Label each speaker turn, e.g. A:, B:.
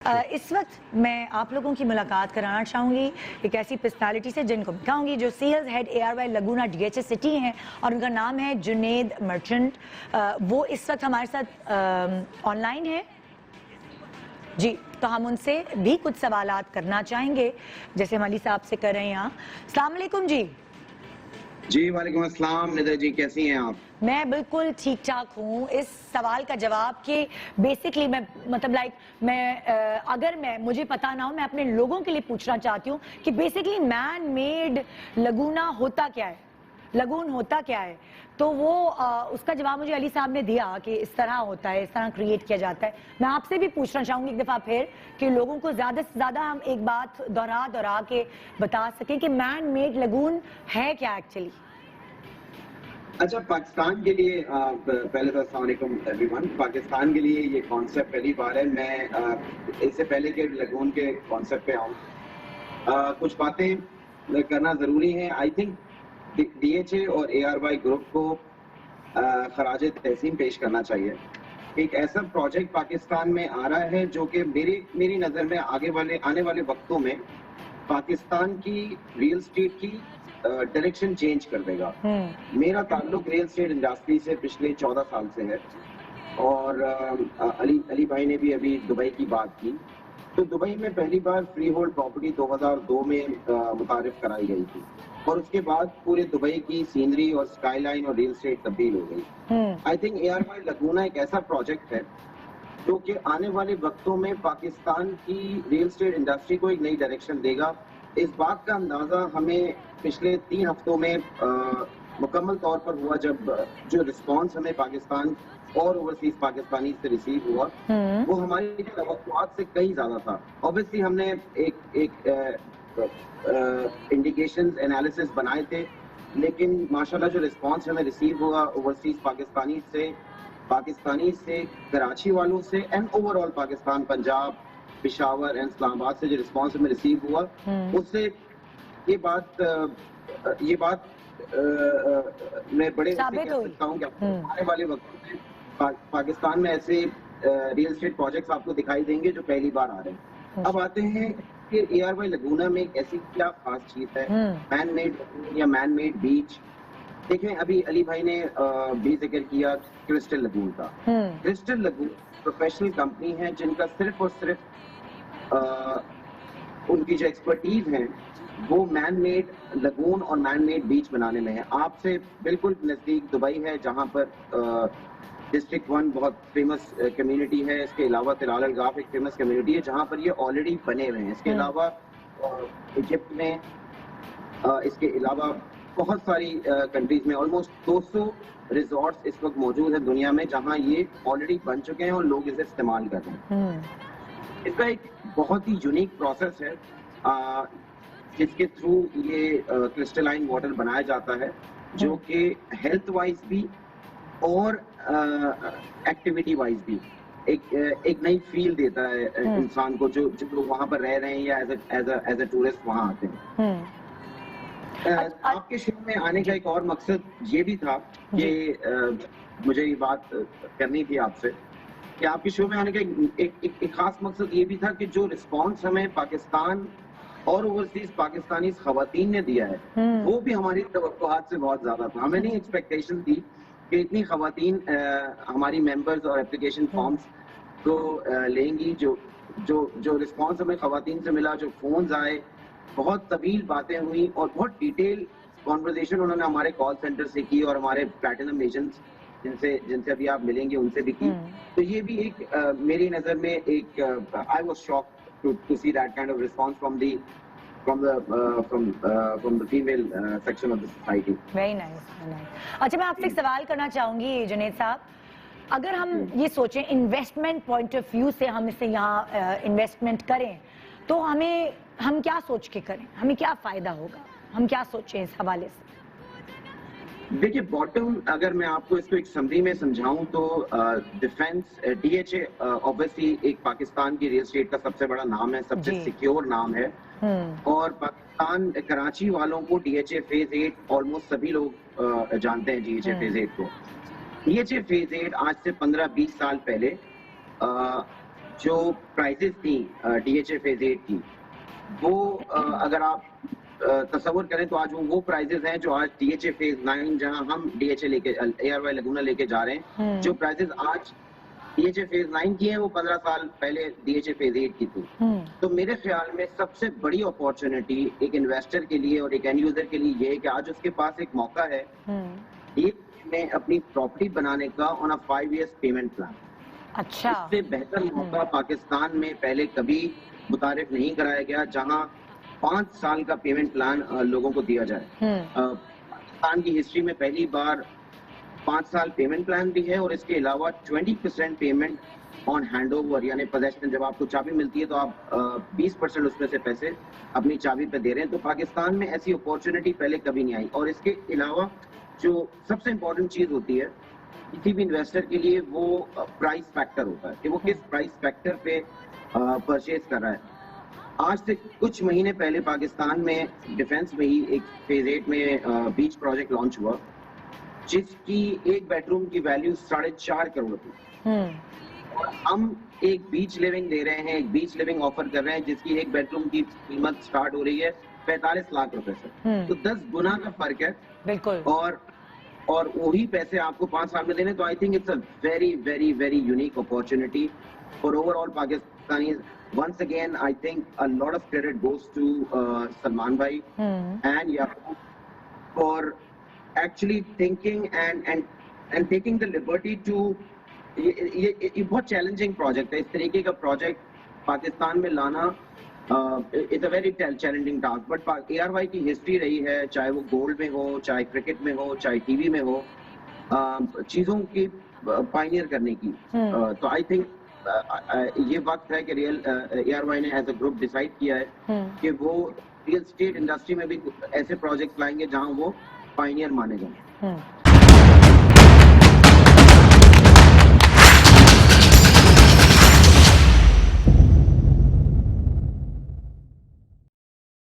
A: اس وقت میں آپ لوگوں کی ملاقات کرانا چاہوں گی ایک ایسی پرسنالٹی سے جن کو دکھاؤں گی جو sales head ARY Laguna DHA city ہیں اور ان کا نام ہے جنید مرچنٹ. وہ اس وقت ہمارے ساتھ آن لائن ہے. جی تو ہم ان سے بھی کچھ سوالات کرنا چاہیں گے جیسے ہم علی صاحب سے کر رہے ہیں یہاں. السلام علیکم.
B: جی وعلیکم السلام. ندر جی کیسی ہیں آپ؟
A: میں بالکل ٹھیک ٹھاک ہوں. اس سوال کا جواب کہ بیسکلی میں مطلب اگر مجھے پتا نہ ہو میں اپنے لوگوں کے لیے پوچھنا چاہتی ہوں کہ بیسکلی مین میڈ لگونا ہوتا کیا ہے, لگون ہوتا کیا ہے. تو وہ اس کا جواب مجھے علی صاحب نے دیا کہ اس طرح ہوتا ہے, اس طرح کریٹ کیا جاتا ہے. میں آپ سے بھی پوچھنا چاہوں گی ایک دفعہ پھر کہ لوگوں کو زیادہ سے زیادہ ہم ایک بات دہرا کے بتا سکیں کہ مین میڈ لگون ہے کیا ایکچولی.
B: اچھا, پاکستان کے لیے پہلے تو السلام علیکم ایوری ون. پاکستان کے لیے یہ کانسیپٹ پہلی بار ہے. میں اس سے پہلے کہ لگون کے کانسیپٹ پہ آؤں کچھ باتیں کرنا ضروری ہے. آئی تھنک DHA اور ARY گروپ کو خراج تحسین پیش کرنا چاہیے. ایک ایسا پروجیکٹ پاکستان میں آ رہا ہے جو کہ میری نظر میں آنے والے وقتوں میں پاکستان کی ریل اسٹیٹ کی ڈائریکشن چینج کر دے گا. میرا تعلق ریل اسٹیٹ انڈسٹری سے پچھلے 14 سال سے ہے اور علی بھائی نے بھی ابھی دبئی کی بات کی. تو دبئی میں پہلی بار فری ہولڈ پراپرٹی 2002 میں متعارف کرائی گئی تھی اور اس کے بعد پورے دبئی کی سینری اور اسکائی لائن اور ریل اسٹیٹ تبدیل ہو گئی. آئی تھنک ARY لگونا ایک ایسا پروجیکٹ ہے جو کہ آنے والے وقتوں میں پاکستان کی ریل اسٹیٹ انڈسٹری کو ایک نئی ڈائریکشن دے گا. اس بات کا اندازہ ہمیں پچھلے 3 ہفتوں میں مکمل طور پر ہوا جب جو رسپانس ہمیں پاکستان اور اوورسیز پاکستانی سے ریسیو ہوا وہ ہماری توقعات سے کئی زیادہ تھا. اوبویسلی ہم نے ایک انڈیکیشنز انالیسس بنائے تھے لیکن ماشاءاللہ جو رسپانس ہمیں ریسیو ہوا اوورسیز پاکستانی سے کراچی والوں سے and over all Pakistan, Punjab, Peshawar and Islamabad سے جو رسپانس ہمیں ریسیو ہوا اس سے یہ بات میں بڑے کہہ سکتا ہوں کہ آنے والے وقت میں پاکستان میں ایسے ریل اسٹیٹ پروجیکٹس آپ کو دکھائی دیں گے جو پہلی بار آ رہے ہیں. اب آتے ہیں کہ ARY لگونا میں ایک ایسی کیا خاص چیز ہے مین میڈ یا مین میڈ بیچ. دیکھیں ابھی علی بھائی نے بھی ذکر کیا کرسٹل لگون کا. کرسٹل لگون پروفیشنل کمپنی ہے جن کا صرف اور صرف ان کی جو ایکسپرٹیز ہیں وہ مین میڈ لگون اور مین میڈ بیچ بنانے میں ہے. آپ سے بالکل نزدیک دبئی ہے جہاں پر ڈسٹرکٹ 1 بہت فیمس کمیونٹی ہے. اس کے علاوہ تلال الغاف ایک فیمس کمیونٹی ہے جہاں پر یہ آلریڈی بنے ہوئے ہیں. اس کے علاوہ ایجپٹ میں, اس کے علاوہ بہت ساری کنٹریز میں آلموسٹ 200 ریزورٹس اس وقت موجود ہیں دنیا میں جہاں یہ آلریڈی بن چکے ہیں اور لوگ اسے استعمال کر رہے ہیں. اس کا ایک بہت ہی یونیک پروسیس ہے جس کے تھرو یہ کرسٹلائن واٹر بنایا جاتا ہے جو کہ ہیلتھ وائز بھی اور ایکٹیویٹی وائز بھی ایک نئی فیل دیتا ہے انسان کو جو لوگ وہاں پر رہ رہے ہیں یا ایز اے ٹورسٹ وہاں آتے ہیں. آپ کے شو میں آنے کا ایک اور مقصد یہ بھی تھا کہ مجھے یہ بات کرنی تھی آپ سے کہ آپ کے شو میں آنے کا ایک خاص مقصد یہ بھی تھا کہ جو رسپانس ہمیں پاکستان اور اوورسیز پاکستانی خواتین نے دیا ہے وہ بھی ہماری توقعات سے بہت زیادہ تھا. ہمیں نہیں ایکسپیکٹیشن تھی کہ اتنی خواتین ہماری ممبرز اور اپلیکیشن فارمز کو لیں گی. جو رسپانس ہمیں خواتین سے ملا, جو فونز آئے, بہت طویل باتیں ہوئی اور بہت ڈیٹیل کانورزیشن انہوں نے ہمارے کال سینٹر سے کی اور ہمارے پلیٹینم ایجنٹس جن سے ابھی آپ ملیں گے ان سے بھی کی. تو یہ بھی ایک میری نظر میں ایک I was shocked to see that kind of response from the female section of the society.
A: Very nice. اچھا میں آپ سے ایک سوال کرنا چاہوں گی جنید صاحب. اگر ہم یہ سوچیں انویسٹمنٹ پوائنٹ آف ویو سے ہم اسے یہاں انویسٹمنٹ کریں تو ہم کیا سوچ کے کریں, ہمیں کیا فائدہ ہوگا, ہم کیا سوچیں اس حوالے سے.
B: دیکھیے باٹم اگر میں آپ کو اس کو ایک سمری میں سمجھاؤں تو ڈیفینس DHA اوبویسلی ایک پاکستان کی ریل اسٹیٹ کا سب سے بڑا نام ہے, سب سے سیکیور نام ہے اور پاکستان کراچی والوں کو DHA فیز 8 آلموسٹ سبھی لوگ جانتے ہیں. DHA فیز 8 کو DHA فیز 8 آج سے 15-20 سال پہلے جو پرائسز تھیں DHA فیز 8 کی، وہ اگر آپ تصور کریں تو آج وہ پرائسز ہیں جو آج DHA فیز 9 جہاں ہم DHA لے کے ARY لگونا لے کے جا رہے ہیں، جو پرائسز آج DHA فیز 9 کی ہیں وہ 15 سال پہلے DHA فیز 8 کی تھی. تو میرے خیال میں سب سے بڑی اپارچونٹی ایک انویسٹر کے لیے اور ایک اینڈ یوزر کے لیے یہ ہے کہ آج اس کے پاس ایک موقع ہے میں اپنی پراپرٹی بنانے کا آن 5 years پیمنٹ پلان.
A: اچھا،
B: اس سے بہتر موقع پاکستان میں پہلے کبھی متعارف نہیں کرایا گیا جہاں 5 سال کا پیمنٹ پلان لوگوں کو دیا جائے. پاکستان کی ہسٹری میں پہلی بار 5 سال پیمنٹ پلان بھی ہے اور اس کے علاوہ 20% پیمنٹ آن ہینڈ اوور، یعنی پوزیشن جب آپ کو چابی ملتی ہے تو آپ 20% اس میں سے پیسے اپنی چابی پہ دے رہے ہیں. تو پاکستان میں ایسی اپارچونٹی پہلے کبھی نہیں آئی. اور اس کے علاوہ جو سب سے امپورٹنٹ چیز ہوتی ہے کسی بھی انویسٹر کے لیے وہ پرائس فیکٹر ہوتا ہے کہ وہ کس پرائس فیکٹر پہ پرچیز کر رہا ہے. آج سے کچھ مہینے پہلے پاکستان میں ڈیفینس میں ہی ایک فیز 8 میں بیچ پروجیکٹ لانچ ہوا جس کی ایک بیڈ روم کی ویلیو 4.5 کروڑ تھی. ہم ایک بیچ لیونگ دے رہے ہیں، ایک بیچ لیونگ آفر کر رہے ہیں جس کی ایک بیڈ روم کی قیمت سٹارٹ ہو رہی ہے 45 لاکھ روپے سے. تو 10 گنا کا فرق ہے.
A: بالکل.
B: اور وہی پیسے آپ کو 5 سال میں دینے. تو I think it's a very very very unique opportunity for overall Pakistanis. Once again, I think a lot of credit goes to Salman bhai and Yaqub for actually thinking and taking the liberty to یہ بہت challenging project ہے. اس طریقے کا project Pakistan میں لانا it's a very challenging task. But ARY کی history رہی ہے، چاہے وہ گولڈ میں ہو، چاہے کرکٹ میں ہو، چاہے ٹی وی میں ہو، چیزوں کی پائنیئر کرنے کی. تو آئی تھنک یہ وقت ہے کہ ARY نے ایز اے گروپ ڈیسائیڈ کیا ہے کہ وہ ریئل اسٹیٹ انڈسٹری میں بھی ایسے پروجیکٹ لائیں گے جہاں وہ پائنیئر مانے جائیں.